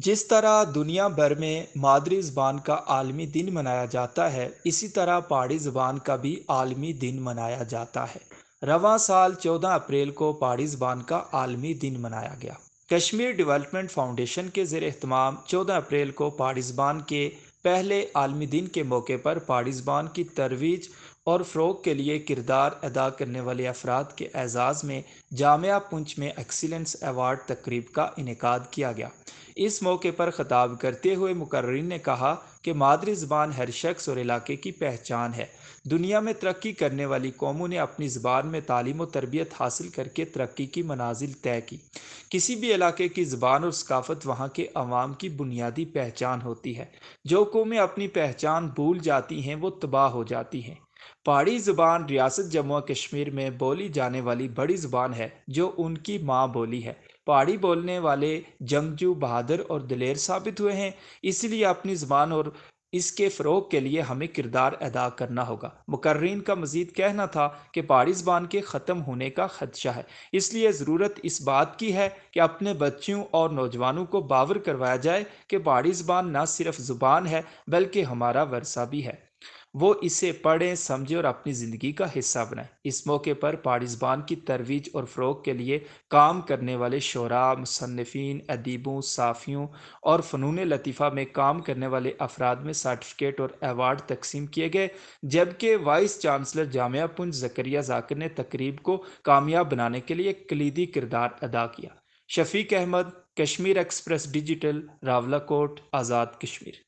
जिस तरह दुनिया भर में मादरी ज़बान का आलमी दिन मनाया जाता है, इसी तरह पहाड़ी ज़बान का भी आलमी दिन मनाया जाता है। रवां साल 14 अप्रैल को पहाड़ी ज़बान का आलमी दिन मनाया गया। कश्मीर डेवलपमेंट फाउंडेशन के ज़ेर एहतमाम 14 अप्रैल को पहाड़ी ज़बान के पहले आलमी दिन के मौके पर पहाड़ी ज़बान की तरवीज और फ़रोग के लिए किरदार अदा करने वाले अफराद के एजाज़ में जामिया पुंछ में एक्सीलेंस अवार्ड तकरीब का इनेकाद किया गया। इस मौके पर खिताब करते हुए मुकर्रिर ने कहा कि मादरी ज़बान हर शख्स और इलाके की पहचान है। दुनिया में तरक्की करने वाली कौमों ने अपनी ज़बान में तालीम व तरबियत हासिल करके तरक्की की मनाजिल तय की। किसी भी इलाके की ज़बान और सकाफ़त वहाँ के अवाम की बुनियादी पहचान होती है। जो कौमें अपनी पहचान भूल जाती हैं वो तबाह हो जाती हैं। पहाड़ी ज़बान रियासत जम्मू और कश्मीर में बोली जाने वाली बड़ी ज़बान है जो उनकी माँ बोली है। पहाड़ी बोलने वाले जंगजू बहादुर और दिलेर साबित हुए हैं। इसलिए अपनी ज़बान और इसके फ़रोग के लिए हमें किरदार अदा करना होगा। मुकर्रीन का मज़ीद कहना था कि पहाड़ी ज़बान के ख़त्म होने का खदशा है, इसलिए ज़रूरत इस बात की है कि अपने बच्चों और नौजवानों को बावर करवाया जाए कि पहाड़ी ज़बान न सिर्फ ज़ुबान है बल्कि हमारा वर्सा भी है। वो इसे पढ़ें, समझें और अपनी ज़िंदगी का हिस्सा बनाएं। इस मौके पर पहाड़ी ज़बान की तरवीज और फ़रोग के लिए काम करने वाले शोरा, मुसन्निफ़ीन, अदीबों, साफ़ियों और फ़नून लतीफ़ा में काम करने वाले अफराद में सर्टिफ़िकेट और अवार्ड तकसीम किए गए, जबकि वाइस चांसलर जामिया पुंछ ज़करिया ज़ाकिर ने तकरीब को कामयाब बनाने के लिए एक कलीदी किरदार अदा किया। Shafiq Ahmad, Kashmir express digital, Rawalakot, Azad Kashmir.